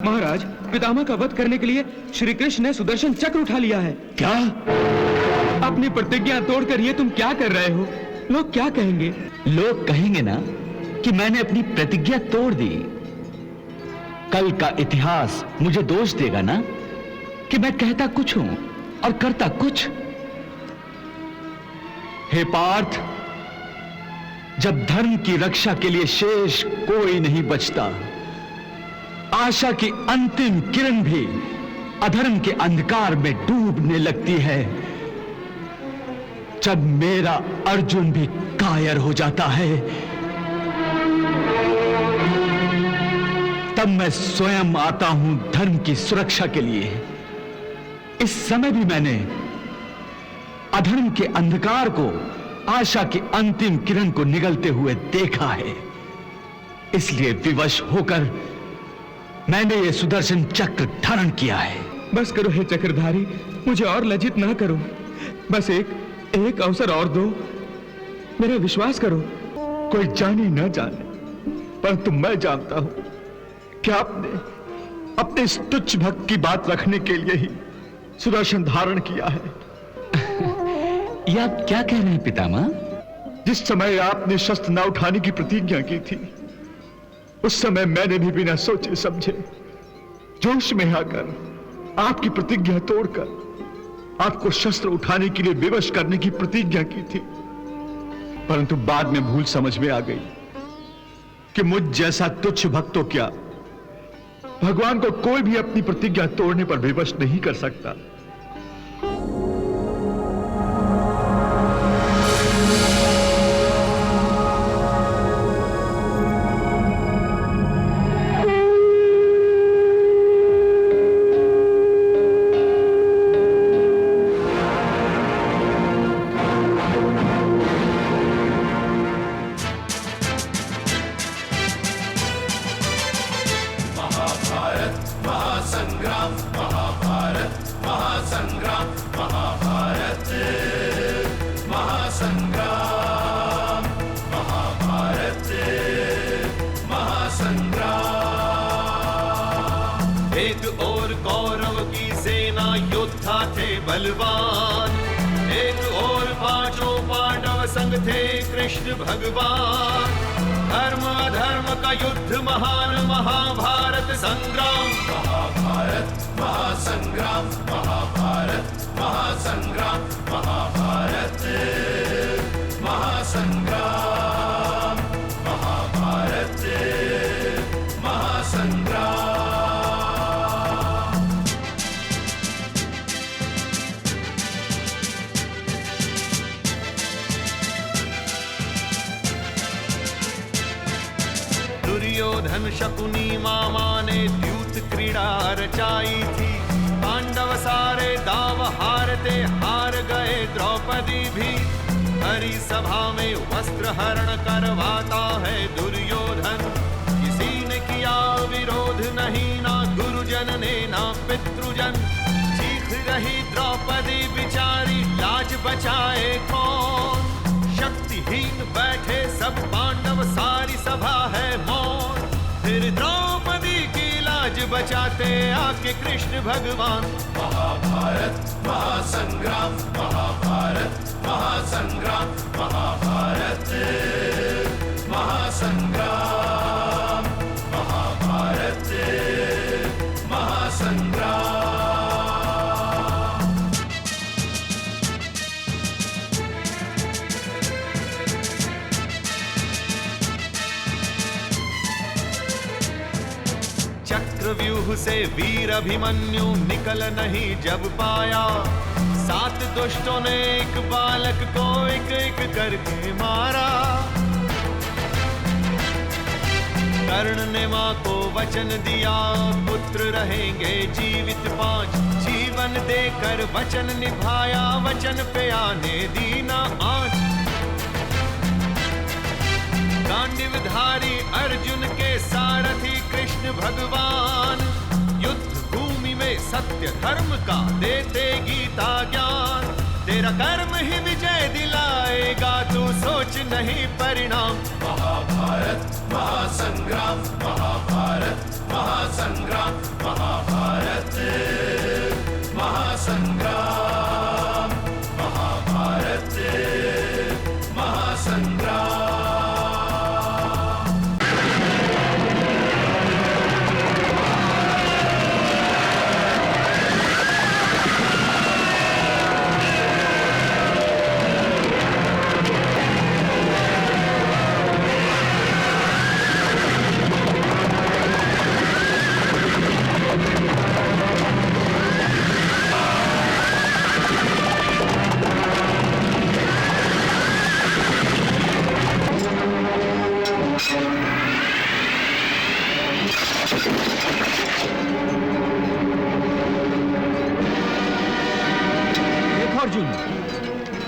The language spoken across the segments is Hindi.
महाराज, पितामह का वध करने के लिए श्री कृष्ण ने सुदर्शन चक्र उठा लिया है। क्या? अपनी प्रतिज्ञा तोड़कर ये तुम क्या कर रहे हो? लोग क्या कहेंगे? लोग कहेंगे ना कि मैंने अपनी प्रतिज्ञा तोड़ दी। कल का इतिहास मुझे दोष देगा ना कि मैं कहता कुछ हूं और करता कुछ। हे पार्थ, जब धर्म की रक्षा के लिए शेष कोई नहीं बचता, आशा की अंतिम किरण भी अधर्म के अंधकार में डूबने लगती है, जब मेरा अर्जुन भी कायर हो जाता है, तब मैं स्वयं आता हूं धर्म की सुरक्षा के लिए। इस समय भी मैंने अधर्म के अंधकार को आशा की अंतिम किरण को निगलते हुए देखा है। इसलिए विवश होकर मैंने यह सुदर्शन चक्र धारण किया है। बस करो हे चक्रधारी, मुझे और लज्जित ना करो। बस एक अवसर और दो, मेरा विश्वास करो। कोई जाने न जाने, परंतु मैं जानता हूं कि आपने अपने इस तुच्छ भक्त की बात रखने के लिए ही सुदर्शन धारण किया है। ये आप क्या कह रहे हैं पितामह? जिस समय आपने शस्त्र न उठाने की प्रतिज्ञा की थी, उस समय मैंने भी बिना सोचे समझे जोश में आकर आपकी प्रतिज्ञा तोड़कर आपको शस्त्र उठाने के लिए विवश करने की प्रतिज्ञा की थी। परंतु बाद में भूल समझ में आ गई कि मुझ जैसा तुच्छ भक्त तो क्या, भगवान को कोई भी अपनी प्रतिज्ञा तोड़ने पर विवश नहीं कर सकता। बलवान, एक और पांचों पांडव संग थे कृष्ण भगवान। धर्म अधर्म का युद्ध महान, महाभारत संग्राम। महाभारत महासंग्राम, महाभारत महासंग्राम, महाभारत महासंग्राम, महाभारत महासंग्राम। दुर्योधन शकुनी मामा ने द्यूत क्रीड़ा रचाई थी। पांडव सारे दाव हारते हार गए द्रौपदी भी। हरि सभा में वस्त्र हरण करवाता है दुर्योधन। किसी ने किया विरोध नहीं, ना गुरुजन ने ना पितृजन। चीख रही द्रौपदी बिचारी, लाज बचाए कौन। शक्तिहीन बैठे सब पांडव, सारी सभा है मौन। फिर द्रौपदी की लाज बचाते आके कृष्ण भगवान। महाभारत महासंग्राम, महाभारत महासंग्राम, महाभारत महासंग्राम, महाभारत महासंग्राम। चक्रव्यूह से वीर अभिमन्यु निकल नहीं जब पाया। 7 दुष्टों ने एक बालक को एक एक करके मारा। कर्ण ने मां को वचन दिया, पुत्र रहेंगे जीवित 5। जीवन देकर वचन निभाया, वचन पे आने दी ना आँच। गांडीवधारी अर्जुन के सारथी कृष्ण भगवान। युद्ध भूमि में सत्य धर्म का देते गीता ज्ञान। तेरा कर्म ही विजय दिलाएगा, तू सोच नहीं परिणाम। महाभारत महासंग्राम, महाभारत महासंग्राम, अर्जुन,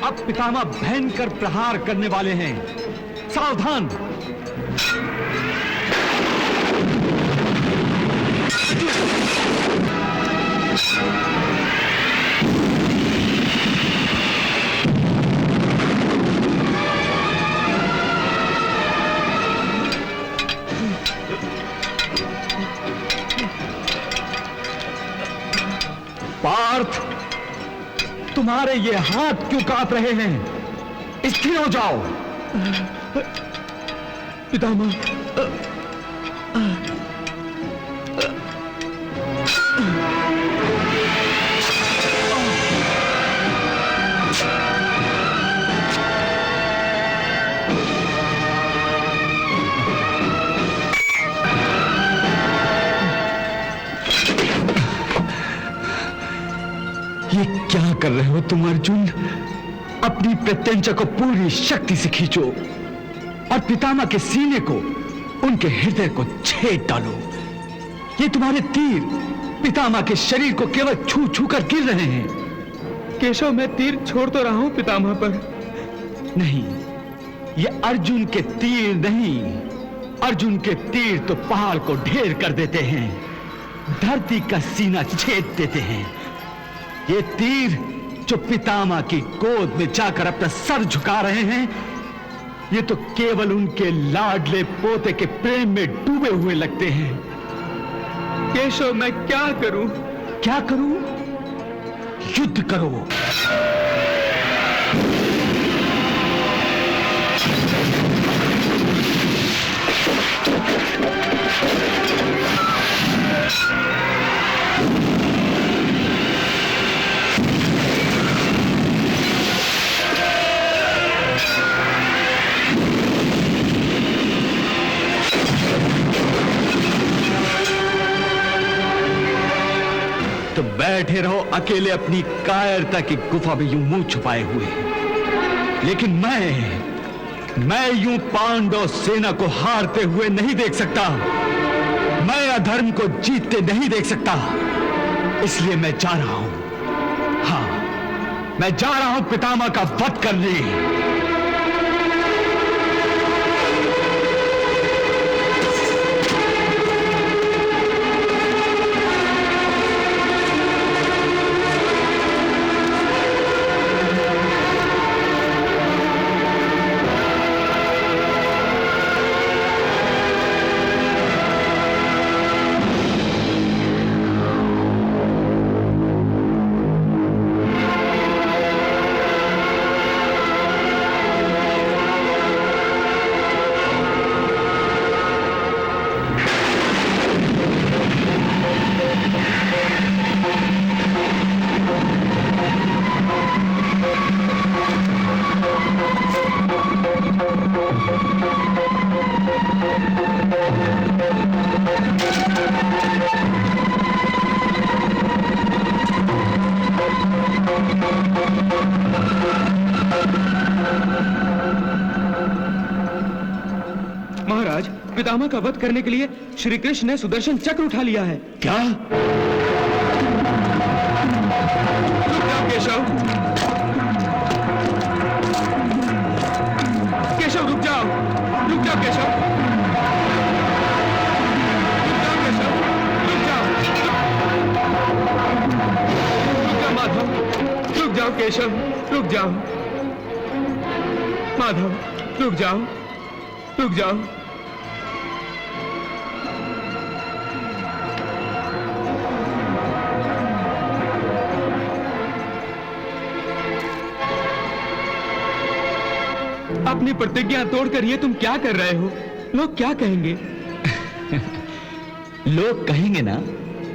अब पितामह भयंकर प्रहार करने वाले हैं, सावधान। पार्थ, तुम्हारे ये हाथ क्यों कांप रहे हैं? स्थिर हो जाओ। पितामह, ये क्या कर रहे हो तुम अर्जुन? अपनी प्रत्यंचा को पूरी शक्ति से खींचो और पितामह के सीने को, उनके हृदय को छेद डालो। ये तुम्हारे तीर पितामह के शरीर को केवल छू छू कर गिर रहे हैं। केशव, मैं तीर छोड़ तो रहा हूं पितामह पर। नहीं, ये अर्जुन के तीर नहीं। अर्जुन के तीर तो पहाड़ को ढेर कर देते हैं, धरती का सीना छेद देते हैं। ये तीर जो पितामह की गोद में जाकर अपना सर झुका रहे हैं, ये तो केवल उनके लाडले पोते के प्रेम में डूबे हुए लगते हैं। केशव, मैं क्या करूं? क्या करूं? युद्ध करो। तो बैठे रहो अकेले अपनी कायरता की गुफा में यूं मुंह छुपाए हुए। लेकिन मैं यूं पांडव सेना को हारते हुए नहीं देख सकता। मैं अधर्म को जीतते नहीं देख सकता। इसलिए मैं जा रहा हूं। हाँ, मैं जा रहा हूं पितामह का वध करने। महाराज, पितामह का वध करने के लिए श्री कृष्ण ने सुदर्शन चक्र उठा लिया है। क्या? रुक जाओ केशव। केशव, रुक जाओ। रुक जाओ केशव। रुक जाओ केशव। रुक जाओ। रुक जाओ माधव। रुक जाओ केशव। रुक जाओ माधव। रुक जाओ। रुक जाओ। अपनी प्रतिज्ञा तोड़कर ये तुम क्या कर रहे हो? लोग क्या कहेंगे? लोग कहेंगे ना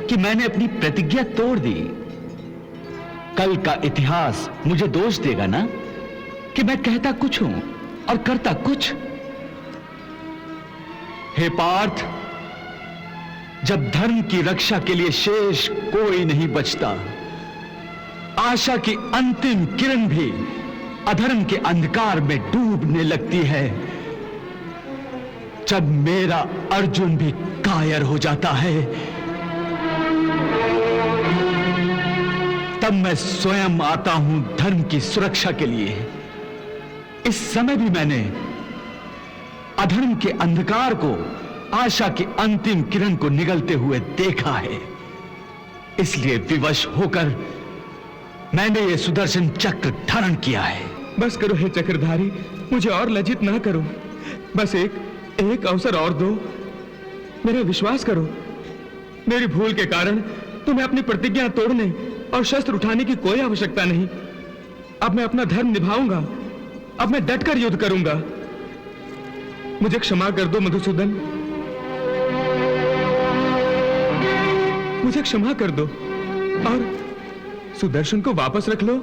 कि मैंने अपनी प्रतिज्ञा तोड़ दी। कल का इतिहास मुझे दोष देगा ना कि मैं कहता कुछ हूं और करता कुछ। हे पार्थ, जब धर्म की रक्षा के लिए शेष कोई नहीं बचता, आशा की अंतिम किरण भी अधर्म के अंधकार में डूबने लगती है, जब मेरा अर्जुन भी कायर हो जाता है, तब मैं स्वयं आता हूं धर्म की सुरक्षा के लिए। इस समय भी मैंने अधर्म के अंधकार को आशा की अंतिम किरण को निगलते हुए देखा है। इसलिए विवश होकर मैंने यह सुदर्शन चक्र धारण किया है। बस करो हे चक्रधारी, मुझे और लज्जित ना करो। बस एक अवसर और दो। मेरा विश्वास करो, मेरी भूल के कारण तुम्हें अपनी प्रतिज्ञा तोड़ने और शस्त्र उठाने की कोई आवश्यकता नहीं। अब मैं अपना धर्म निभाऊंगा। अब मैं डटकर युद्ध करूंगा। मुझे क्षमा कर दो मधुसूदन, मुझे क्षमा कर दो और सुदर्शन को वापस रख लो।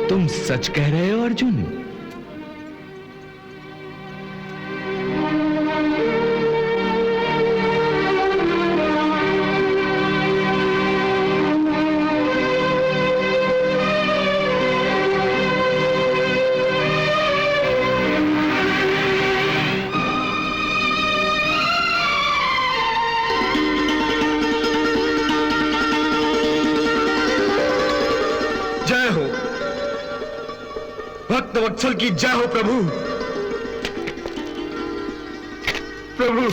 तुम सच कह रहे हो अर्जुन? जय हो भक्त वत्सल की, जय हो प्रभु। प्रभु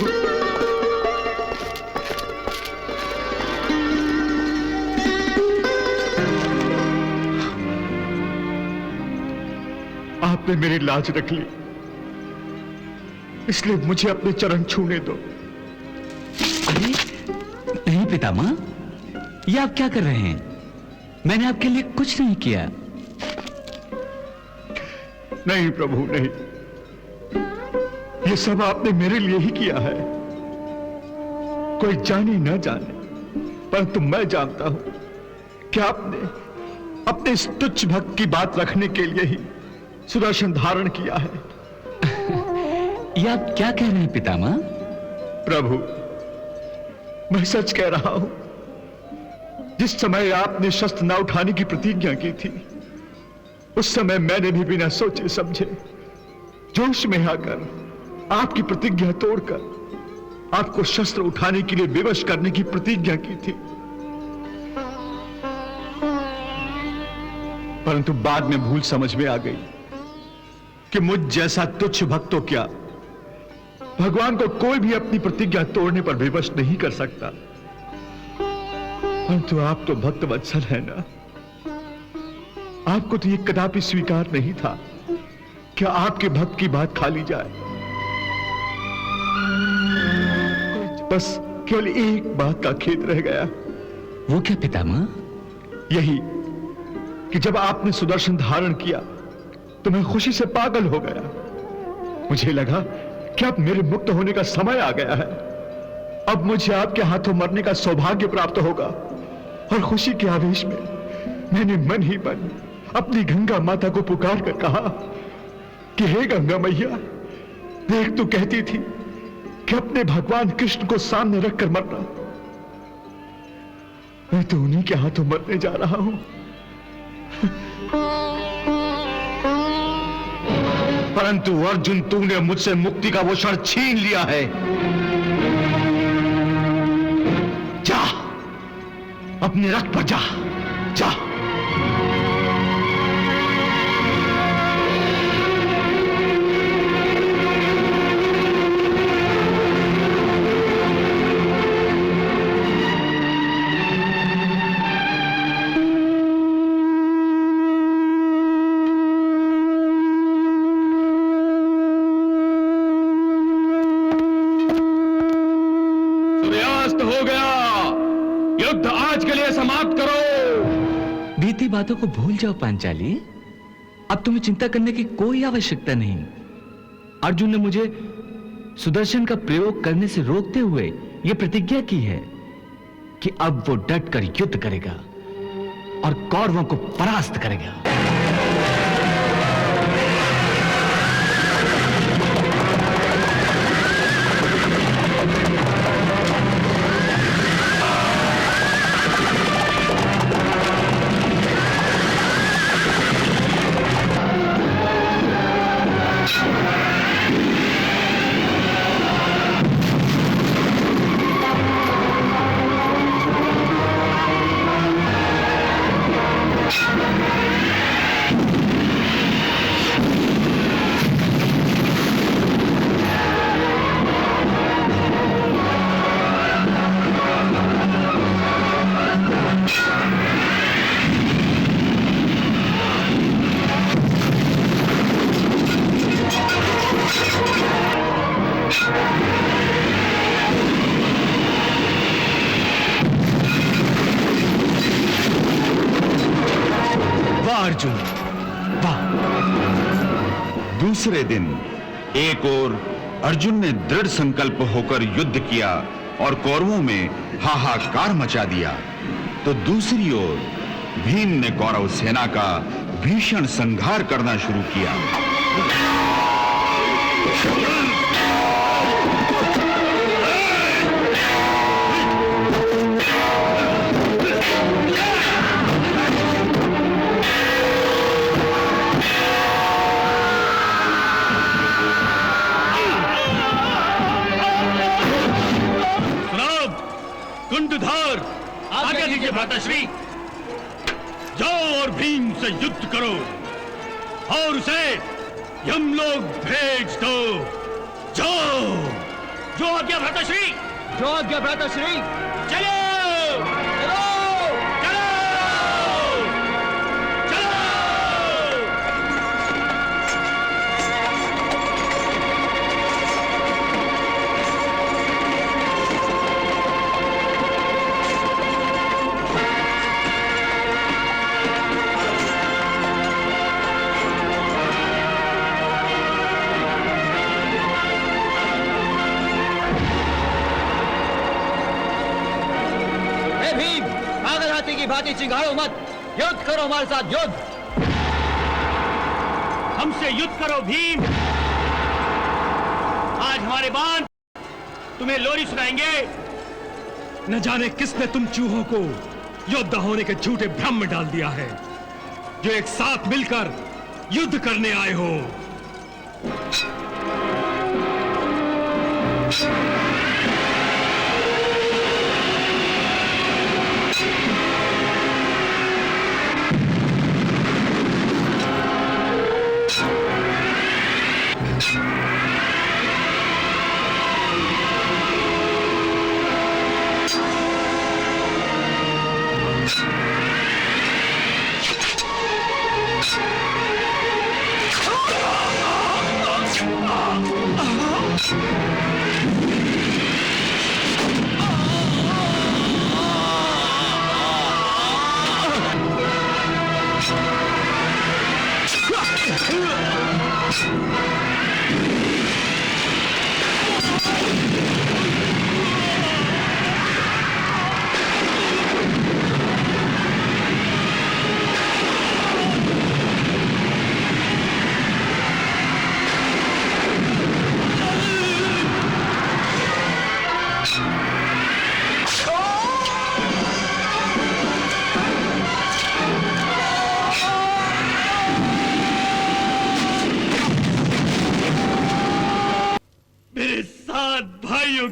आपने मेरी लाज रख ली, इसलिए मुझे अपने चरण छूने दो। अरे नहीं पितामह, ये आप क्या कर रहे हैं? मैंने आपके लिए कुछ नहीं किया। नहीं प्रभु नहीं, ये सब आपने मेरे लिए ही किया है। कोई जाने न जाने, परंतु मैं जानता हूं कि आपने अपने इस तुच्छ भक्त की बात रखने के लिए ही सुदर्शन धारण किया है। ये आप क्या कह रहे हैं पितामह? प्रभु मैं सच कह रहा हूं। जिस समय आपने शस्त्र न उठाने की प्रतिज्ञा की थी, उस समय मैंने भी बिना सोचे समझे जोश में आकर आपकी प्रतिज्ञा तोड़कर आपको शस्त्र उठाने के लिए विवश करने की प्रतिज्ञा की थी। परंतु बाद में भूल समझ में आ गई कि मुझ जैसा तुच्छ भक्त तो क्या, भगवान को कोई भी अपनी प्रतिज्ञा तोड़ने पर विवश नहीं कर सकता। परंतु आप तो भक्त वत्सल है ना, आपको तो यह कदापि स्वीकार नहीं था कि आपके भक्त की बात खा ली जाए। बस केवल एक बात का खेद रह गया। वो क्या पितामह? यही कि जब आपने सुदर्शन धारण किया तो मैं खुशी से पागल हो गया। मुझे लगा कि अब मेरे मुक्त होने का समय आ गया है। अब मुझे आपके हाथों मरने का सौभाग्य प्राप्त होगा। और खुशी के आवेश में मैंने मन ही मन अपनी गंगा माता को पुकार कर कहा कि हे गंगा मैया, देख तू कहती थी कि अपने भगवान कृष्ण को सामने रखकर मरना। मैं तो उन्हीं के हाथों मरने जा रहा हूं। परंतु अर्जुन, तूने मुझसे मुक्ति का वो क्षण छीन लिया है। जा अपने रथ पर जा, जा। सूर्यास्त हो गया, युद्ध आज के लिए समाप्त करो। बीती बातों को भूल जाओ पांचाली। अब तुम्हें चिंता करने की कोई आवश्यकता नहीं। अर्जुन ने मुझे सुदर्शन का प्रयोग करने से रोकते हुए यह प्रतिज्ञा की है कि अब वो डटकर युद्ध करेगा और कौरवों को परास्त करेगा। वाह अर्जुन, वाह। दूसरे दिन एक ओर अर्जुन ने दृढ़ संकल्प होकर युद्ध किया और कौरवों में हाहाकार मचा दिया, तो दूसरी ओर भीम ने कौरव सेना का भीषण संहार करना शुरू किया। कुंडधार, आगे दीजिए भ्राताश्री। जाओ और भीम से युद्ध करो और उसे यमलोक भेज दो। जाओ। जो आज्ञा भ्राताश्री। जो आज्ञा भ्राताश्री। चलो चलो चलो चलो। की भांति चिंगाड़ो मत, युद्ध करो हमारे साथ, युद्ध। हमसे युद्ध करो भीम। आज हमारे बाण तुम्हें लोरी सुनाएंगे। न जाने किसने तुम चूहों को योद्धा होने के झूठे भ्रम में डाल दिया है, जो एक साथ मिलकर युद्ध करने आए हो।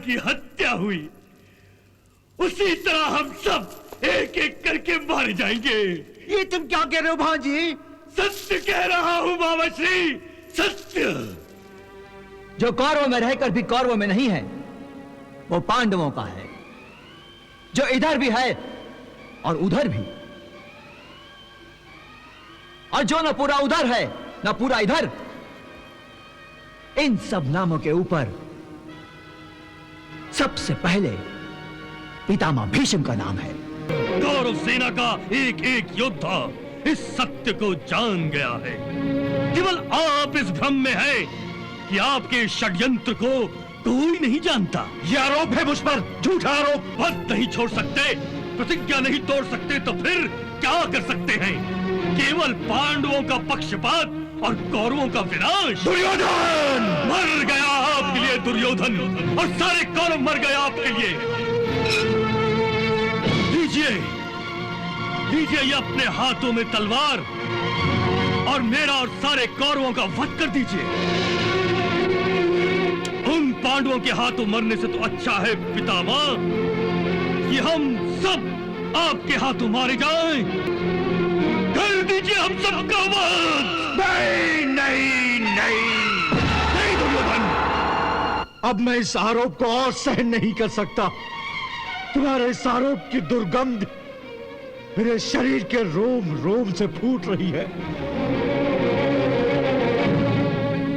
की हत्या हुई, उसी तरह हम सब एक एक करके मारे जाएंगे। ये तुम क्या कह रहे हो भांजी? सत्य कह रहा हूं मामाश्री, सत्य। जो कौरवों में रहकर भी कौरवों में नहीं है, वो पांडवों का है। जो इधर भी है और उधर भी, और जो न पूरा उधर है न पूरा इधर, इन सब नामों के ऊपर सबसे पहले पितामह भीष्म का नाम है। कौरव सेना का एक एक योद्धा इस सत्य को जान गया है। केवल आप इस भ्रम में है कि आपके षड्यंत्र को कोई नहीं जानता। यह आरोप है मुझ पर, झूठा आरोप। पद नहीं छोड़ सकते, प्रतिज्ञा नहीं तोड़ सकते, तो फिर क्या कर सकते हैं? केवल पांडवों का पक्षपात और कौरवों का विनाश। दुर्योधन मर गया आपके लिए, दुर्योधन, और सारे कौरव मर गए आपके लिए। लीजिए लीजिए ये अपने हाथों में तलवार और मेरा और सारे कौरवों का वध कर दीजिए। उन पांडवों के हाथों मरने से तो अच्छा है पितामह कि हम सब आपके हाथों मारे जाएं। कर दीजिए हम सबका वध। नहीं नहीं नहीं नहीं दुर्योधन, अब मैं इस आरोप को और सहन नहीं कर सकता। तुम्हारे इस आरोप की दुर्गंध मेरे शरीर के रोम रोम से फूट रही है।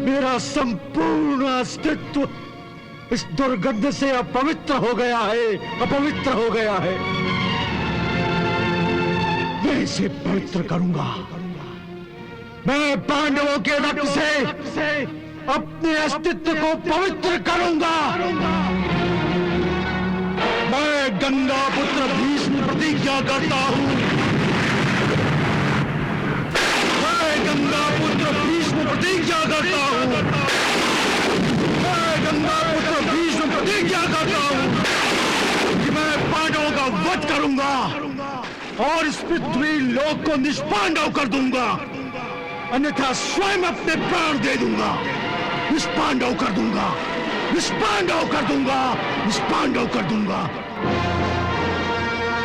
मेरा संपूर्ण अस्तित्व इस दुर्गंध से अपवित्र हो गया है, अपवित्र हो गया है। मैं इसे पवित्र करूंगा। मैं पांडवों के रक्त से अपने अस्तित्व को पवित्र करूंगा। मैं गंगा पुत्र भीष्म प्रतिज्ञा करता हूं। मैं गंगा पुत्र भीष्म प्रतिज्ञा करता हूं। मैं गंगा पुत्र भीष्म प्रतिज्ञा करता हूं कि मैं पांडवों का वध करूंगा और इस पृथ्वी लोक को निष्पांडव कर दूंगा, अन्यथा स्वयं अपने प्राण दे दूंगा। निष्पांडव कर दूंगा, निष्पांडव कर दूंगा, निष्पांडव कर दूंगा।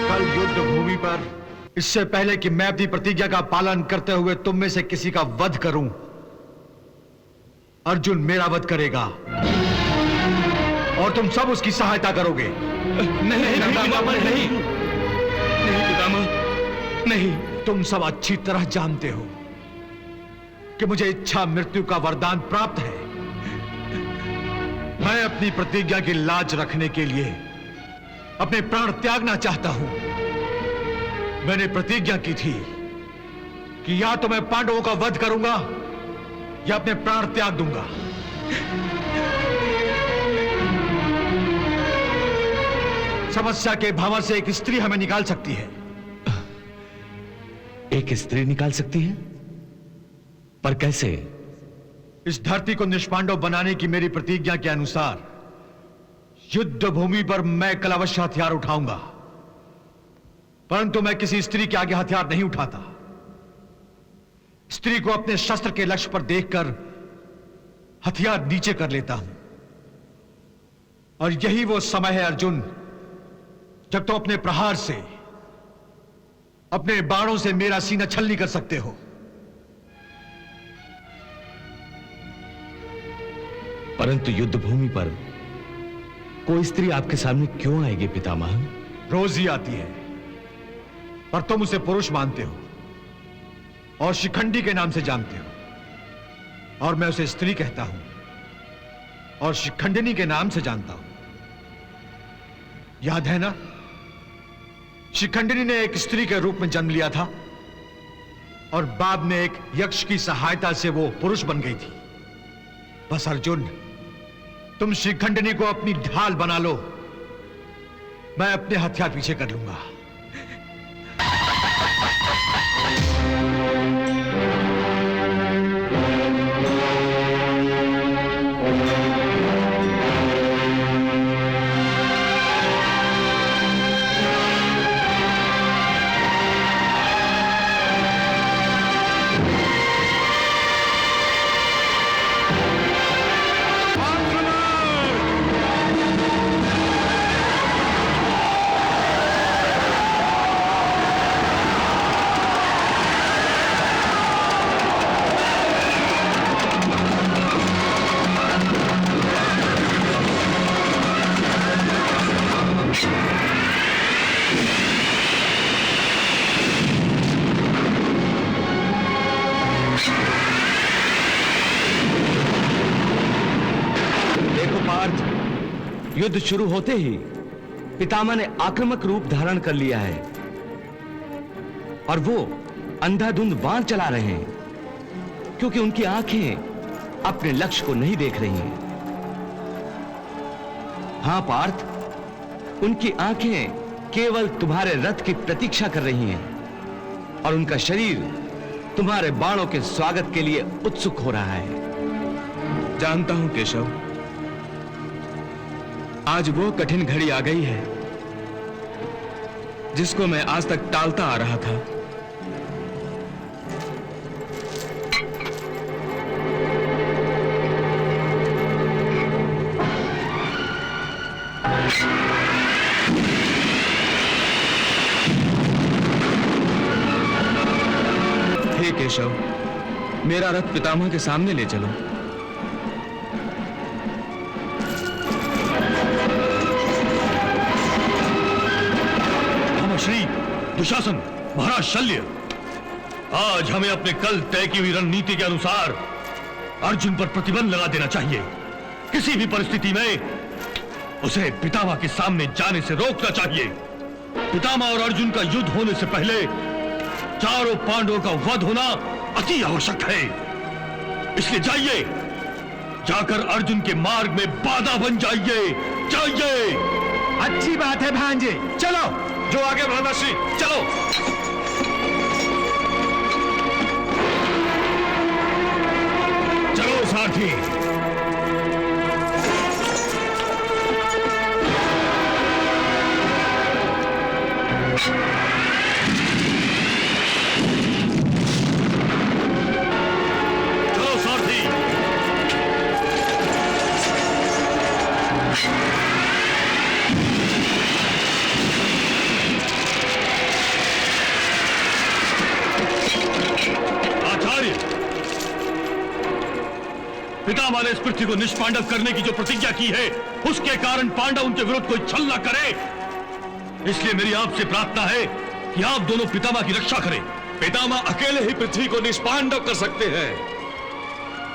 कल युद्ध भूमि पर इससे पहले कि मैं अपनी प्रतिज्ञा का पालन करते हुए तुम में से किसी का वध करूं, अर्जुन मेरा वध करेगा और तुम सब उसकी सहायता करोगे। नहीं पितामह, नहीं पितामह, नहीं। तुम सब अच्छी तरह जानते हो कि मुझे इच्छा मृत्यु का वरदान प्राप्त है। मैं अपनी प्रतिज्ञा की लाज रखने के लिए अपने प्राण त्यागना चाहता हूं। मैंने प्रतिज्ञा की थी कि या तो मैं पांडवों का वध करूंगा या अपने प्राण त्याग दूंगा। समस्या के भावर से एक स्त्री हमें निकाल सकती है। एक स्त्री निकाल सकती है? पर कैसे? इस धरती को निष्पांडव बनाने की मेरी प्रतिज्ञा के अनुसार युद्ध भूमि पर मैं कल अवश्य हथियार उठाऊंगा, परंतु मैं किसी स्त्री के आगे हथियार नहीं उठाता। स्त्री को अपने शस्त्र के लक्ष्य पर देखकर हथियार नीचे कर लेता हूं। और यही वो समय है अर्जुन, जब तुम अपने प्रहार से, अपने बाणों से मेरा सीना छलनी कर सकते हो। परंतु युद्ध भूमि पर कोई स्त्री आपके सामने क्यों आएगी पितामह? रोज ही आती है, पर तुम उसे पुरुष मानते हो और शिखंडी के नाम से जानते हो, और मैं उसे स्त्री कहता हूं और शिखंडिनी के नाम से जानता हूं। याद है ना, शिखंडिनी ने एक स्त्री के रूप में जन्म लिया था और बाद में एक यक्ष की सहायता से वो पुरुष बन गई थी। बस अर्जुन, तुम शिखंडिनी को अपनी ढाल बना लो, मैं अपने हथियार पीछे कर लूंगा। युद्ध शुरू होते ही पितामह ने आक्रामक रूप धारण कर लिया है और वो अंधाधुंध बाण चला रहे हैं, क्योंकि उनकी आंखें अपने लक्ष्य को नहीं देख रही हैं। हां पार्थ, उनकी आंखें केवल तुम्हारे रथ की प्रतीक्षा कर रही हैं और उनका शरीर तुम्हारे बाणों के स्वागत के लिए उत्सुक हो रहा है। जानता हूं केशव, आज वो कठिन घड़ी आ गई है जिसको मैं आज तक टालता आ रहा था। हे केशव, मेरा रथ पितामह के सामने ले चलो। श्री दुशासन, महाराज शल्य, आज हमें अपने कल तय की हुई रणनीति के अनुसार अर्जुन पर प्रतिबंध लगा देना चाहिए। किसी भी परिस्थिति में उसे पितामह के सामने जाने से रोकना चाहिए। पितामह और अर्जुन का युद्ध होने से पहले चारों पांडवों का वध होना अति आवश्यक है। इसलिए जाइए, जाकर अर्जुन के मार्ग में बाधा बन जाइए। जाइए। अच्छी बात है भांजे, चलो। जो आगे ब्रह्मश्री, चलो। चलो सारथी। चलो सारथी। आचार्य, पितामह ने इस पृथ्वी को निष्पांडव करने की जो प्रतिज्ञा की है, उसके कारण पांडव उनके विरुद्ध कोई छल न करे। इसलिए मेरी आपसे प्रार्थना है कि आप दोनों पितामह की रक्षा करें। पितामह अकेले ही पृथ्वी को निष्पांडव कर सकते हैं।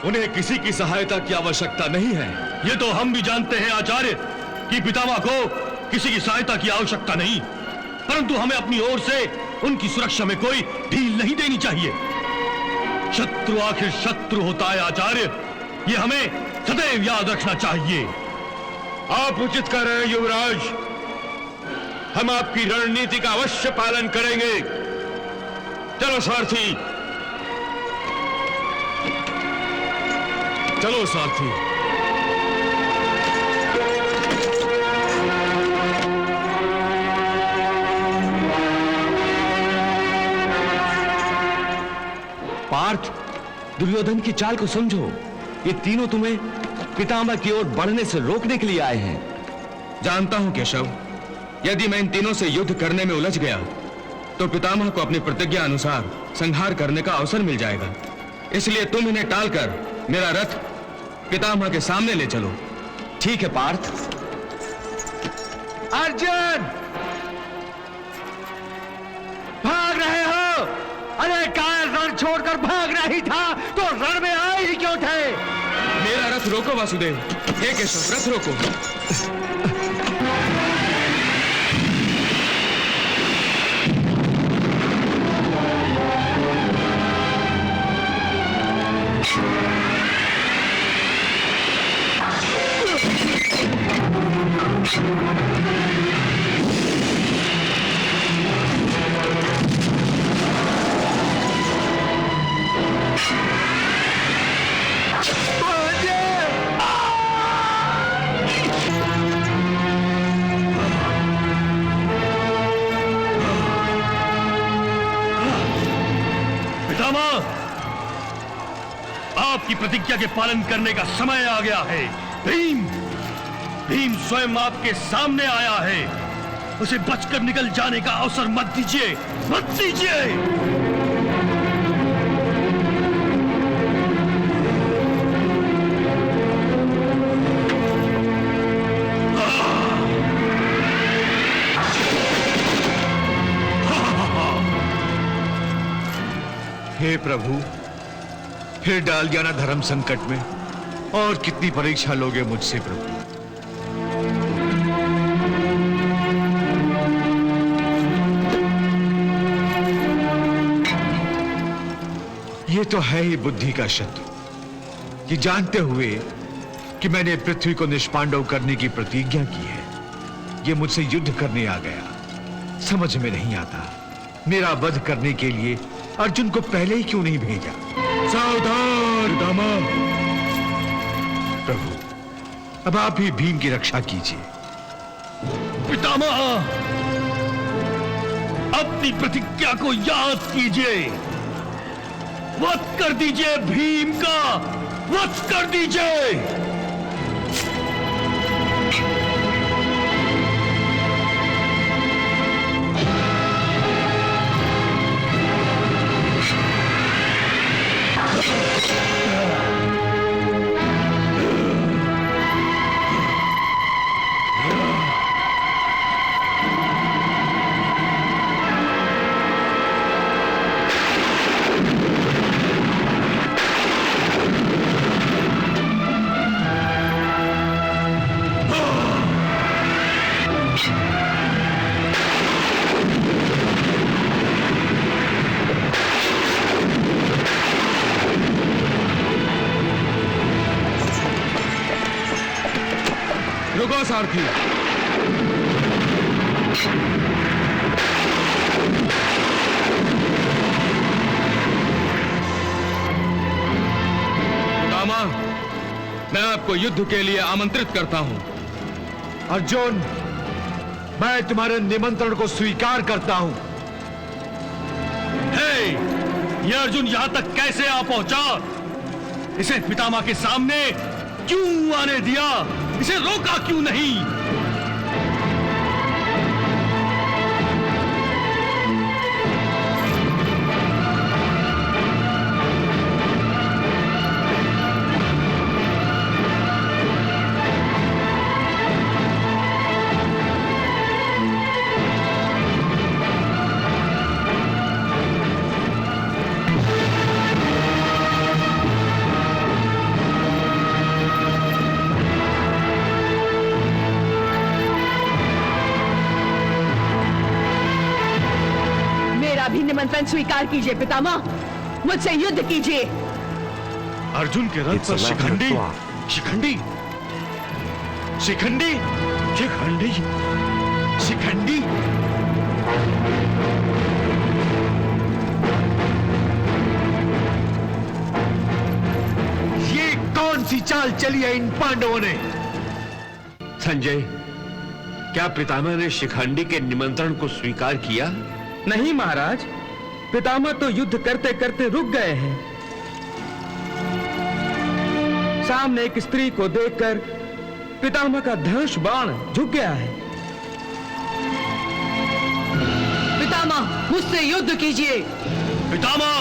उन्हें किसी की सहायता की आवश्यकता नहीं है। ये तो हम भी जानते हैं आचार्य कि पितामह को किसी की सहायता की आवश्यकता नहीं, परंतु हमें अपनी ओर से उनकी सुरक्षा में कोई ढील नहीं देनी चाहिए। शत्रु आखिर शत्रु होता है आचार्य, ये हमें सदैव याद रखना चाहिए। आप उचित कर रहे हैं युवराज। हम आपकी रणनीति का अवश्य पालन करेंगे। चलो सारथी, चलो सारथी। पार्थ, दुर्योधन की चाल को समझो। ये तीनों तुम्हें पितामह की ओर बढ़ने से रोकने के लिए आए हैं। जानता हूं केशव, यदि मैं इन तीनों से युद्ध करने में उलझ गया तो पितामह को अपनी प्रतिज्ञा अनुसार संहार करने का अवसर मिल जाएगा। इसलिए तुम इन्हें टालकर मेरा रथ पितामह के सामने ले चलो। ठीक है पार्थ। अर्जुन, भाग रहे हो? अरे काल रण छोड़कर भागना ही था तो रण में आए ही क्यों थे? मेरा रथ रोको वासुदेव। हे केशव, रथ रोको। आपकी प्रतिज्ञा के पालन करने का समय आ गया है। भीम स्वयं आपके सामने आया है। उसे बचकर निकल जाने का अवसर मत दीजिए, मत दीजिए। हे प्रभु, फिर डाल दिया ना धर्म संकट में। और कितनी परीक्षा लोगे मुझसे प्रभु? ये तो है ही बुद्धि का शत्रु, कि जानते हुए कि मैंने पृथ्वी को निष्पांडव करने की प्रतिज्ञा की है, ये मुझसे युद्ध करने आ गया। समझ में नहीं आता, मेरा वध करने के लिए अर्जुन को पहले ही क्यों नहीं भेजा? सावधान दामा। प्रभु, अब आप ही भीम की रक्षा कीजिए। पितामह, अपनी प्रतिज्ञा को याद कीजिए। वध कर दीजिए भीम का, वध कर दीजिए। सारथी। पितामह, मैं आपको युद्ध के लिए आमंत्रित करता हूं। अर्जुन, मैं तुम्हारे निमंत्रण को स्वीकार करता हूं। हे, ये अर्जुन यहां तक कैसे आ पहुंचा? इसे पितामह के सामने क्यों आने दिया? इसे रोका क्यों नहीं? भी निमंत्रण स्वीकार कीजिए पितामह, मुझसे युद्ध कीजिए। अर्जुन के रथ पर शिखंडी, शिखंडी, शिखंडी, शिखंडी, शिखंडी। ये कौन सी चाल चली है इन पांडवों ने? संजय, क्या पितामह ने शिखंडी के निमंत्रण को स्वीकार किया? नहीं महाराज, पितामह तो युद्ध करते करते रुक गए हैं। सामने एक स्त्री को देखकर पितामह का धनुष बाण झुक गया है। पितामह, मुझसे युद्ध कीजिए। पितामह,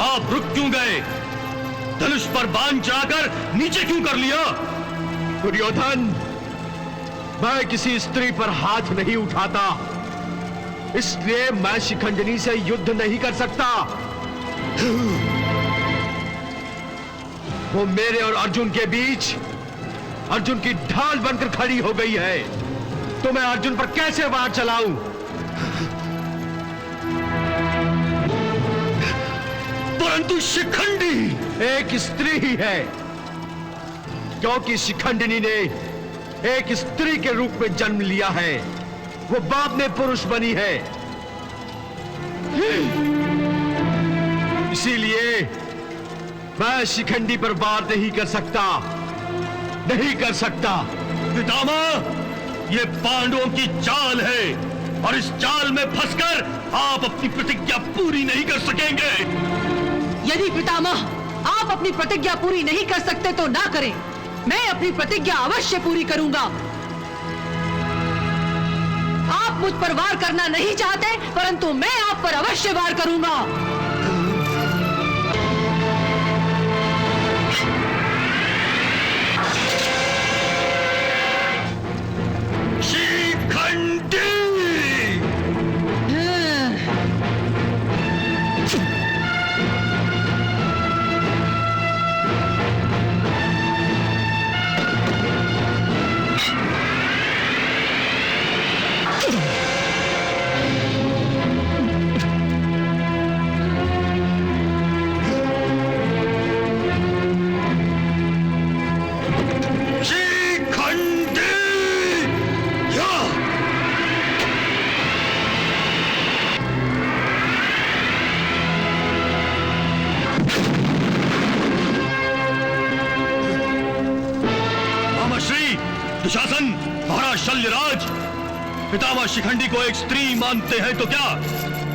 आप रुक क्यों गए? धनुष पर बाण चढ़ाकर नीचे क्यों कर लिया? दुर्योधन, मैं किसी स्त्री पर हाथ नहीं उठाता, इसलिए मैं शिखंडिनी से युद्ध नहीं कर सकता। वो मेरे और अर्जुन के बीच अर्जुन की ढाल बनकर खड़ी हो गई है, तो मैं अर्जुन पर कैसे वार चलाऊं? परंतु शिखंडी एक स्त्री ही है, क्योंकि शिखंडिनी ने एक स्त्री के रूप में जन्म लिया है। वो बाप में पुरुष बनी है, इसीलिए मैं शिखंडी पर वार नहीं कर सकता, नहीं कर सकता। पितामह, ये पांडवों की चाल है और इस चाल में फंसकर आप अपनी प्रतिज्ञा पूरी नहीं कर सकेंगे। यदि पितामह आप अपनी प्रतिज्ञा पूरी नहीं कर सकते तो ना करें, मैं अपनी प्रतिज्ञा अवश्य पूरी करूंगा। आप मुझ पर वार करना नहीं चाहते, परंतु मैं आप पर अवश्य वार करूंगा। शिखंडी! दुशासन, महाराज शल्यराज, पितामह शिखंडी को एक स्त्री मानते हैं तो क्या,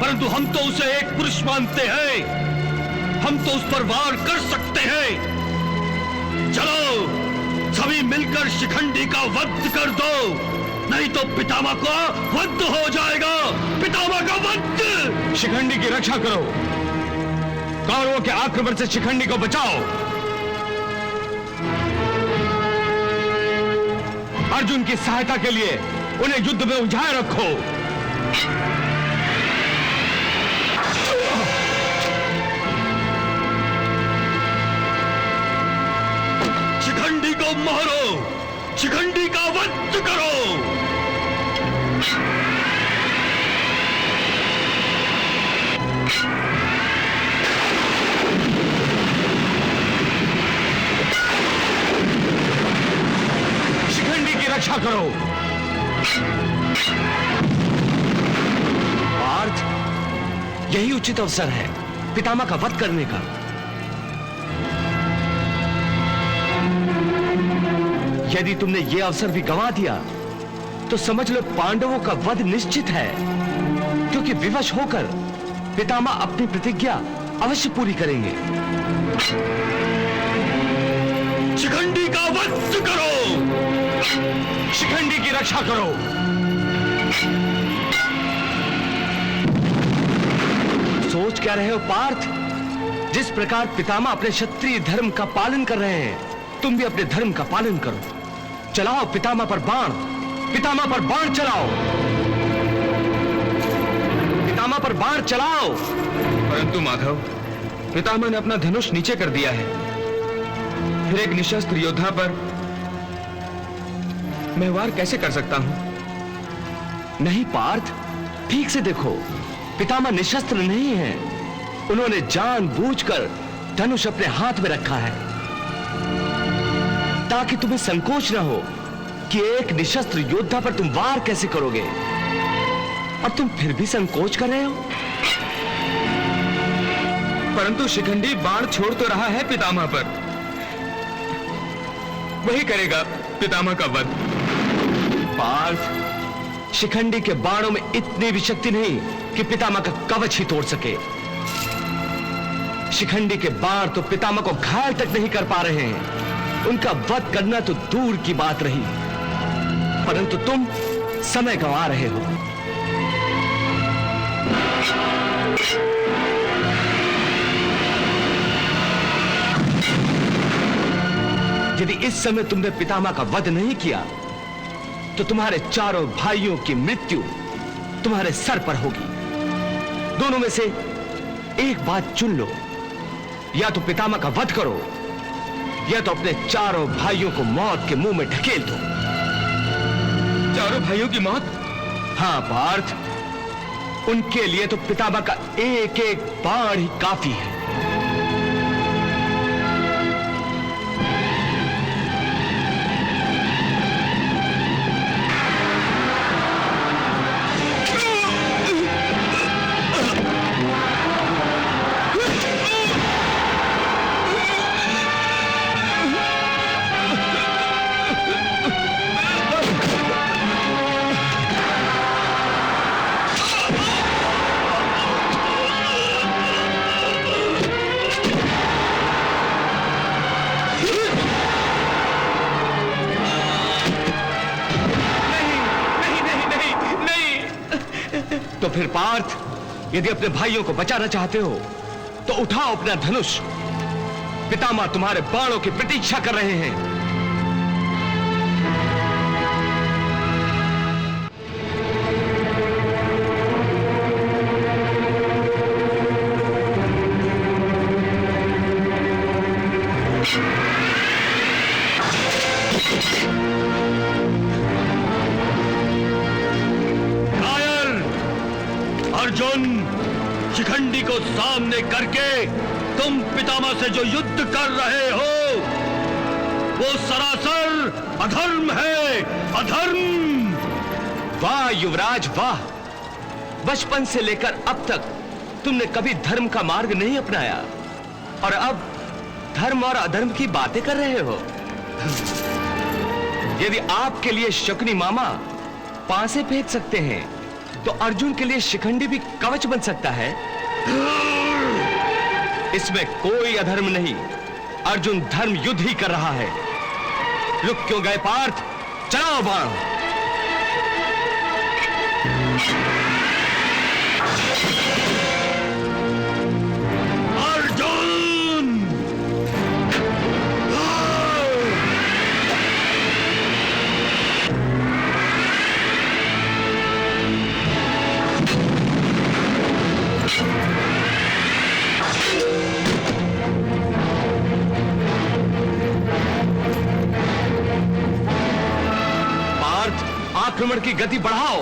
परंतु हम तो उसे एक पुरुष मानते हैं। हम तो उस पर वार कर सकते हैं। चलो सभी मिलकर शिखंडी का वध कर दो, नहीं तो पितामह का वध हो जाएगा। पितामह का वध! शिखंडी की रक्षा करो, कौरवों के आक्रमण से शिखंडी को बचाओ। अर्जुन की सहायता के लिए उन्हें युद्ध में उलझाए रखो। शिखंडी को मारो, शिखंडी का वध करो। रक्षा करो। पार्थ, यही उचित अवसर है पितामह का वध करने का। यदि तुमने यह अवसर भी गंवा दिया तो समझ लो पांडवों का वध निश्चित है, क्योंकि विवश होकर पितामह अपनी प्रतिज्ञा अवश्य पूरी करेंगे। शिखंडी का वध करो। शिखंडी की रक्षा करो। सोच क्या रहे हो पार्थ? जिस प्रकार पितामह अपने क्षत्रिय धर्म का पालन कर रहे हैं, तुम भी अपने धर्म का पालन करो। चलाओ पितामह पर बाण, पितामह पर बाण चलाओ, पितामह पर बाण चलाओ। परंतु माधव, पितामह ने अपना धनुष नीचे कर दिया है, फिर एक निशस्त्र योद्धा पर मैं वार कैसे कर सकता हूं? नहीं पार्थ, ठीक से देखो, पितामह निशस्त्र नहीं है। उन्होंने जानबूझकर धनुष अपने हाथ में रखा है ताकि तुम्हें संकोच न हो कि एक निशस्त्र योद्धा पर तुम वार कैसे करोगे, और तुम फिर भी संकोच कर रहे हो। परंतु शिखंडी बाण छोड़ तो रहा है पितामह पर, वही करेगा पितामह का वध। पार्थ, शिखंडी के बाणों में इतनी भी शक्ति नहीं कि पितामह का कवच ही तोड़ सके। शिखंडी के बाण तो पितामह को घायल तक नहीं कर पा रहे हैं, उनका वध करना तो दूर की बात रही। परंतु तुम समय गंवा रहे हो। यदि इस समय तुमने पितामह का वध नहीं किया तो तुम्हारे चारों भाइयों की मृत्यु तुम्हारे सर पर होगी। दोनों में से एक बात चुन लो, या तो पितामह का वध करो या तो अपने चारों भाइयों को मौत के मुंह में ढकेल दो। चारों भाइयों की मौत? हां पार्थ, उनके लिए तो पितामह का एक एक बाण ही काफी है। तो फिर पार्थ, यदि अपने भाइयों को बचाना चाहते हो तो उठाओ अपना धनुष। पितामह तुम्हारे बाणों की प्रतीक्षा कर रहे हैं। अर्जुन, शिखंडी को सामने करके तुम पितामह से जो युद्ध कर रहे हो वो सरासर अधर्म है, अधर्म। वाह युवराज वाह, बचपन से लेकर अब तक तुमने कभी धर्म का मार्ग नहीं अपनाया और अब धर्म और अधर्म की बातें कर रहे हो। यदि आपके लिए शकुनी मामा पांसे फेंक सकते हैं तो अर्जुन के लिए शिखंडी भी कवच बन सकता है। इसमें कोई अधर्म नहीं, अर्जुन धर्म युद्ध ही कर रहा है। रुक क्यों गए पार्थ, चलाओ बाण। अर्जुन! आक्रमण की गति बढ़ाओ।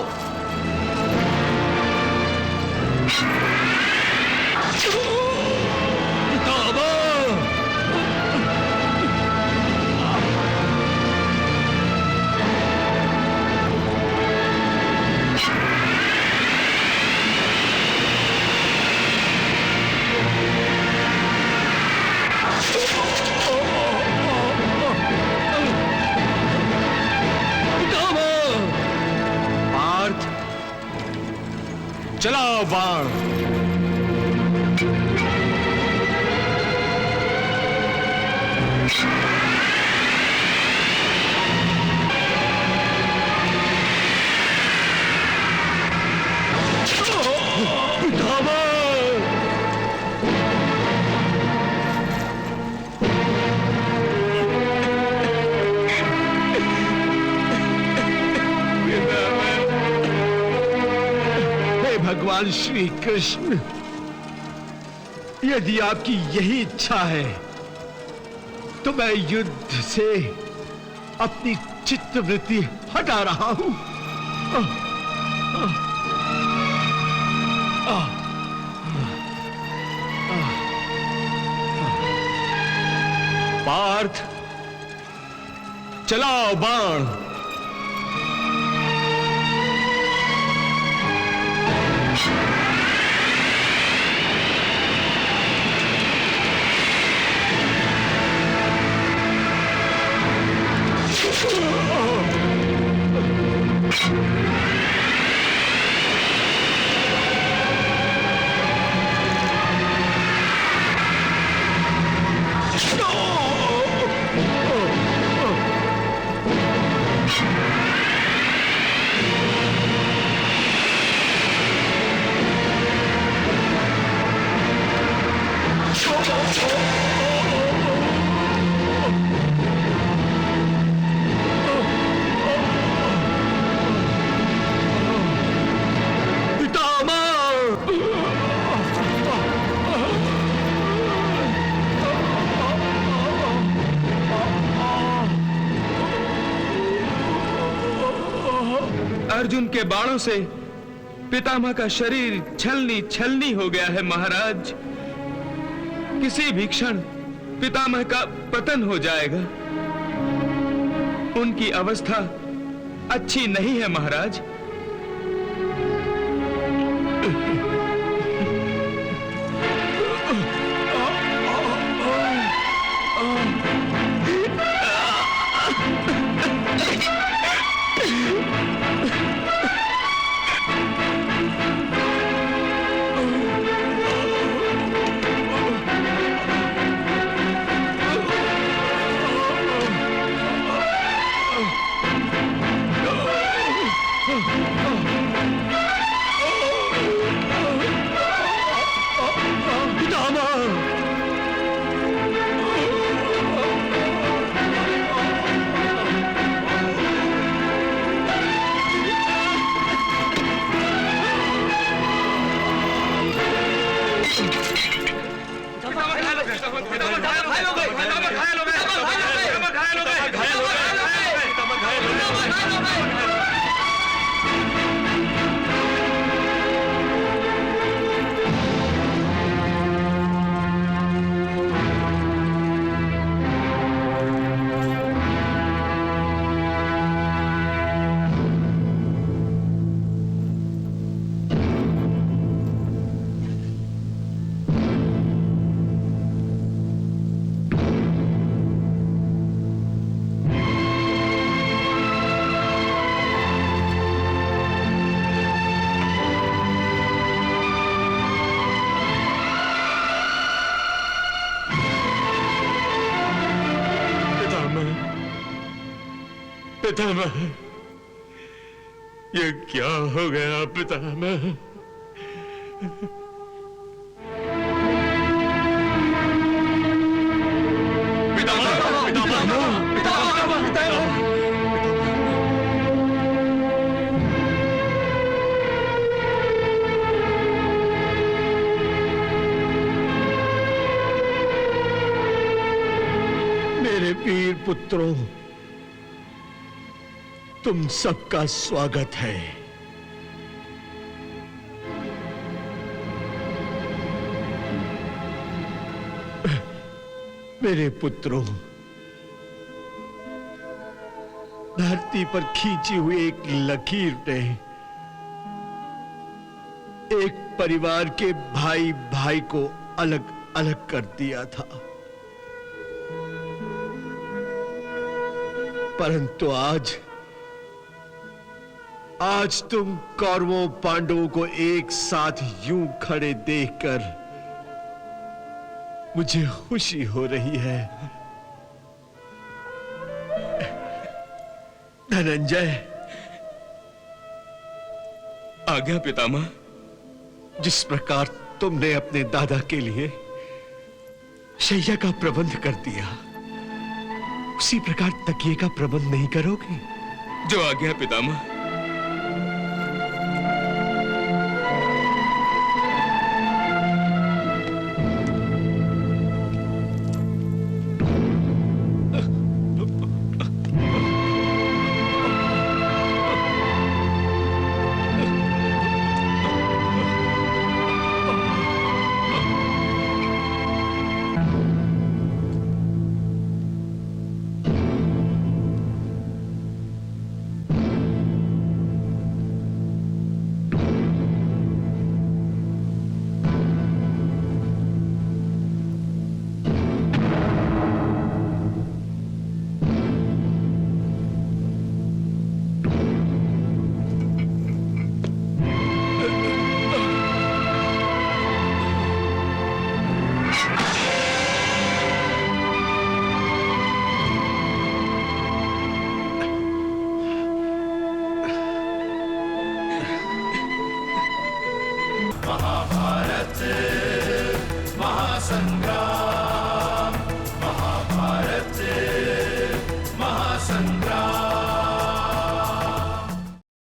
चलाओ बाण। भगवान श्री कृष्ण, यदि आपकी यही इच्छा है तो मैं युद्ध से अपनी चित्तवृत्ति हटा रहा हूं। पार्थ, चलाओ बाण। अर्जुन के बाणों से पितामह का शरीर छलनी छलनी हो गया है महाराज। किसी भी क्षण पितामह का पतन हो जाएगा। उनकी अवस्था अच्छी नहीं है महाराज। पितामह, ये क्या हो गया पितामह? मेरे वीर पुत्रों, तुम सबका स्वागत है। मेरे पुत्रों, धरती पर खींची हुई एक लकीर ने एक परिवार के भाई भाई को अलग अलग कर दिया था, परंतु आज आज तुम कौरवों पांडवों को एक साथ यूं खड़े देखकर मुझे खुशी हो रही है। धनंजय, आज्ञा पितामह। जिस प्रकार तुमने अपने दादा के लिए शैया का प्रबंध कर दिया, उसी प्रकार तकिए का प्रबंध नहीं करोगे? जो आज्ञा पितामह। महाभारत